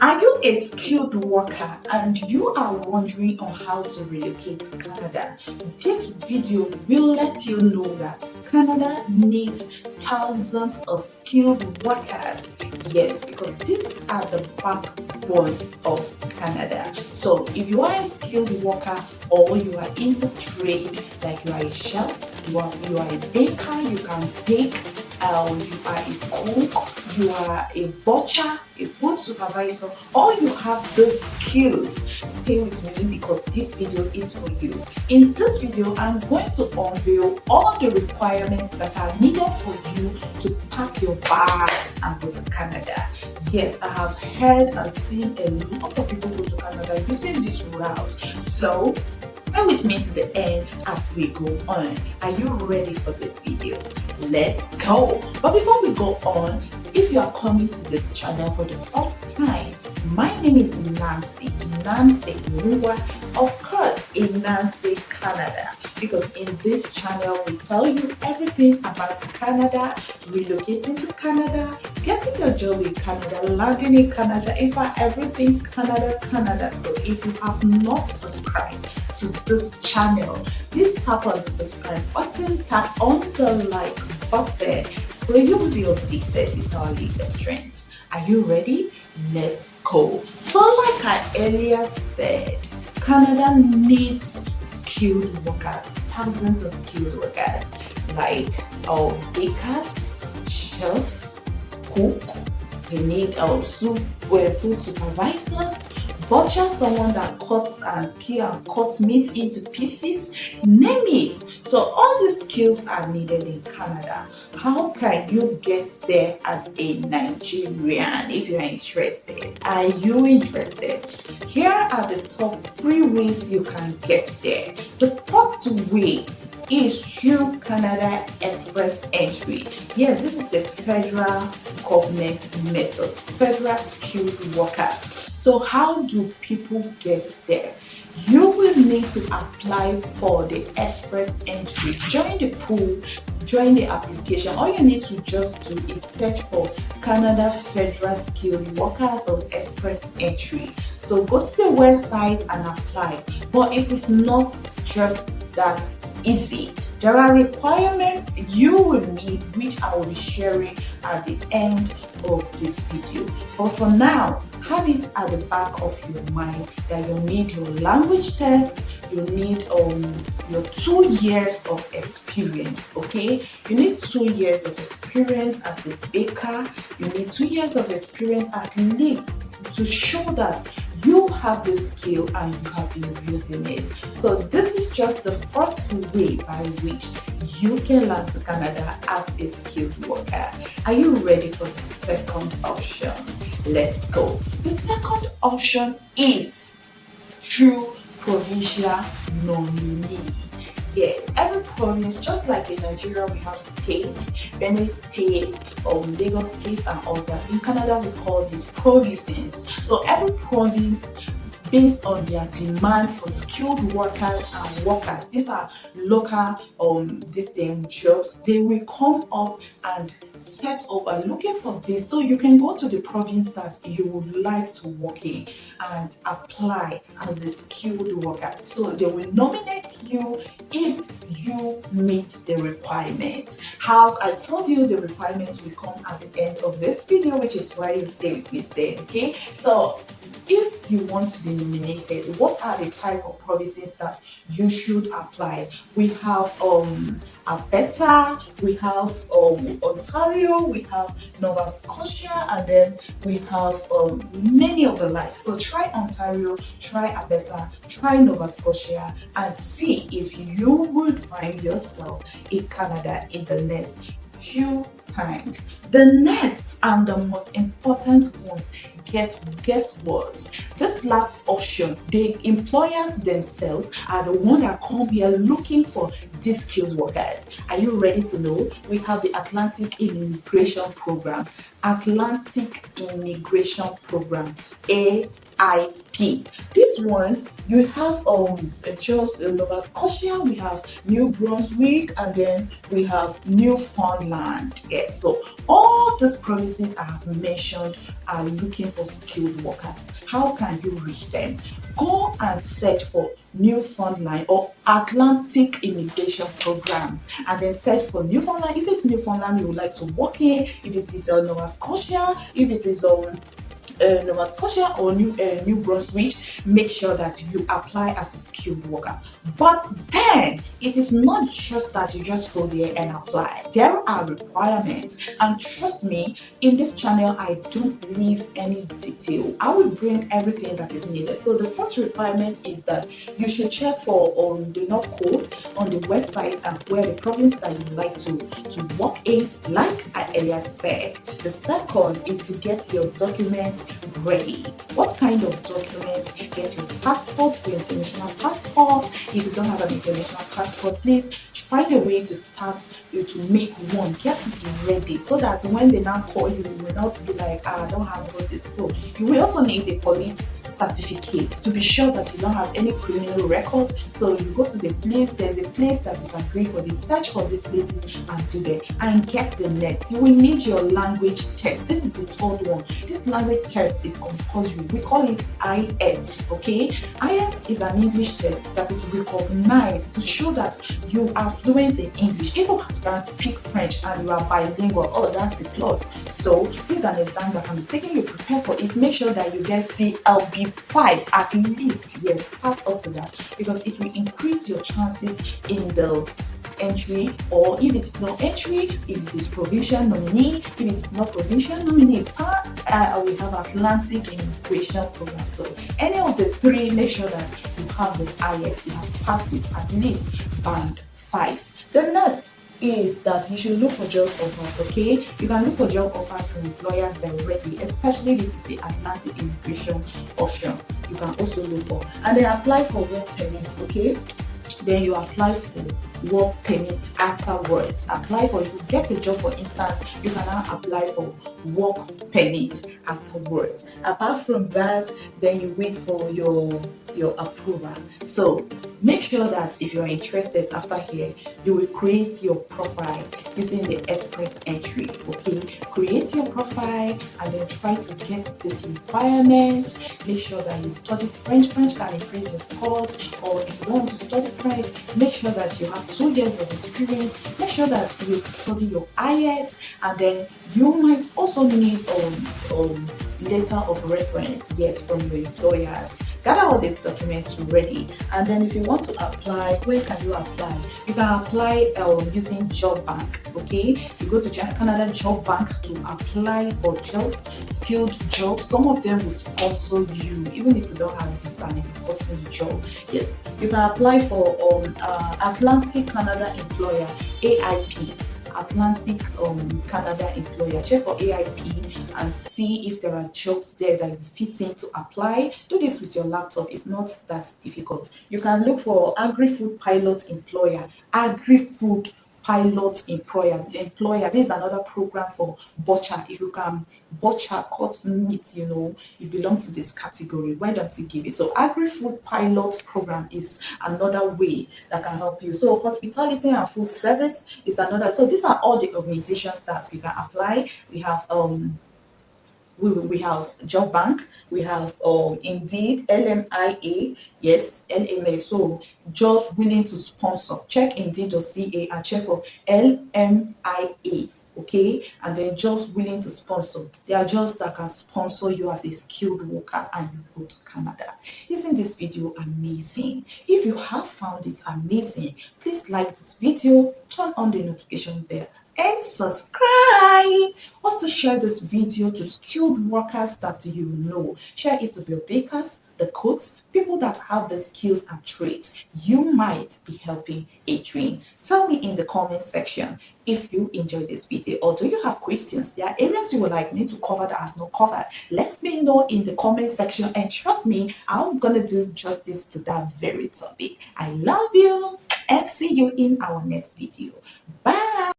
Are you a skilled worker and you are wondering on how to relocate to Canada? This video will let you know that Canada needs thousands of skilled workers. Yes, because these are the backbone of Canada. So if you are a skilled worker or you are into trade, like you are a chef, you are a baker, you can bake, you are a cook, you are a butcher, a food supervisor, or you have those skills, stay with me because this video is for you. In this video, I'm going to unveil all the requirements that are needed for you to pack your bags and go to Canada. Yes, I have heard and seen a lot of people go to Canada using this route. So stay with me to the end as we go on. Are you ready for this video? Let's go. But before we go on, if you are coming to this channel for the first time, my name is Nancy Nwa, of course in Nancy Canada, because in this channel we tell you everything about Canada, relocating to Canada, getting a job in Canada, landing in Canada, in fact everything Canada. So if you have not subscribed to this channel, please tap on the subscribe button, tap on the like button so you will be updated with our latest trends. Are you ready? Let's go. So like I earlier said, Canada needs skilled workers, thousands of skilled workers like bakers, chefs, cook, they need food supervisors, butcher, someone that cuts and peel and cuts meat into pieces, name it. So all these skills are needed in Canada. How can you get there as a Nigerian if you are interested? Are you interested? Here are the top 3 ways you can get there. The first way is through Canada Express Entry. Yes, this is a federal government method, federal skilled workers. So how do people get there? You will need to apply for the Express Entry. Join the pool, join the application. All you need to just do is search for Canada Federal Skilled Workers or Express Entry. So go to the website and apply. But it is not just that easy. There are requirements you will need, which I will be sharing at the end of this video. But for now, have it at the back of your mind that you need your language test, you need your 2 years of experience. Okay, you need 2 years of experience as a baker. You need 2 years of experience at least to show that you have the skill and you have been using it. So this is just the first way by which you can land to Canada as a skilled worker. Are you ready for the second option? Let's go. The second option is through Provincial Nominee. Yes, every province, just like in Nigeria, we have states, Benue State, Lagos State, and all that. In Canada, we call these provinces. So every province, based on their demand for skilled workers and workers, these are local jobs, they will come up and set up and looking for this. So you can go to the province that you would like to work in and apply as a skilled worker. So they will nominate you if you meet the requirements. How I told you the requirements will come at the end of this video, which is why you stay with me today. Okay, so if you want to be nominated, what are the type of provinces that you should apply? We have Alberta, we have Ontario, we have Nova Scotia, and then we have many of the likes. So try Ontario, try Alberta, try Nova Scotia, and see if you would find yourself in Canada in the next few times. The next and the most important one, guess what? This last option, the employers themselves are the one that come here looking for these skilled workers. Are you ready to know? We have the Atlantic Immigration Program, ATI. VIP. These ones you have just Nova Scotia, we have New Brunswick, and then we have Newfoundland. Yes, so all these provinces I have mentioned are looking for skilled workers. How can you reach them? Go and search for Newfoundland or Atlantic Immigration Program, and then search for Newfoundland. If it's Newfoundland you would like to work in, if it is Nova Scotia, if it is Nova Scotia or New Brunswick, make sure that you apply as a skilled worker. But then it is not just that you just go there and apply. There are requirements, and trust me, in this channel I don't leave any detail. I will bring everything that is needed. So the first requirement is that you should check for the NOC code on the website and where the province that you like to work in, like I earlier said. The second is to get your documents ready. What kind of documents? Get your passport, your international passport. If you don't have an international passport, please find a way to start to make one. Get it ready so that when they now call you, you will not be like, I don't have all this. So you will also need a police certificate to be sure that you don't have any criminal record. So you go to the place, there's a place that is agreed for this, search for these places and do them. And get the next. You will need your language test. This is the third one. This language test is compulsory. We call it IELTS. Okay, IELTS is an English test that is recognized to show that you are fluent in English. If you can speak French and you are bilingual, oh, that's a plus. So this is an exam that can be taken. You prepare for it. Make sure that you get CLB5 at least. Yes, pass up to that, because it will increase your chances in the entry, or if it is not entry, if it is provincial nominee, if it is not provincial nominee, we have Atlantic Immigration Program. So any of the three, make sure that you have the IELTS, you have passed it at least band 5. The next is that you should look for job offers. Okay, you can look for job offers from employers directly, especially if it is the Atlantic Immigration option. You can also look for, and then apply for work permits. Okay, then you apply for work permit afterwards. Apply for, if you get a job, for instance, you can now apply for work permit afterwards. Apart from that, then you wait for your approval. So make sure that if you are interested, after here you will create your profile using the express entry. Okay, create your profile and then try to get these requirements. Make sure that you study French. French can increase your scores, or if you don't want to study French, make sure that you have 2 years of experience. Make sure that you study your IELTS, and then you might also need letter of reference, yes, from your employers. Gather all these documents ready, and then if you want to apply, where can you apply? You can apply using Job Bank. Okay, you go to Canada Job Bank to apply for jobs, skilled jobs. Some of them will sponsor you even if you don't have a visa and you've gotten the job. Yes, you can apply for Atlantic Canada Employer, AIP. Atlantic Canada Employer. Check for AIP and see if there are jobs there that you fit in to apply. Do this with your laptop. It's not that difficult. You can look for Agri-Food Pilot Employer. Agri-Food Pilot Employer. This is another program for butcher. If you can butcher, cut meat, you belong to this category. Why don't you give it? So Agri-Food Pilot Program is another way that can help you. So hospitality and food service is another. So these are all the organizations that you can apply. We have we have Job Bank, we have Indeed, LMIA, yes, LMA. So jobs willing to sponsor. Check Indeed.ca and check for LMIA. Okay, and then jobs willing to sponsor. They are jobs that can sponsor you as a skilled worker and you go to Canada. Isn't this video amazing? If you have found it amazing, please like this video, turn on the notification bell, and subscribe. Also share this video to skilled workers that you know. Share it with your bakers, the cooks, people that have the skills and traits. You might be helping a dream. Tell me in the comment section if you enjoyed this video, or do you have questions? There are areas you would like me to cover that I have not covered. Let me know in the comment section, and trust me, I'm gonna do justice to that very topic. I love you and see you in our next video. Bye.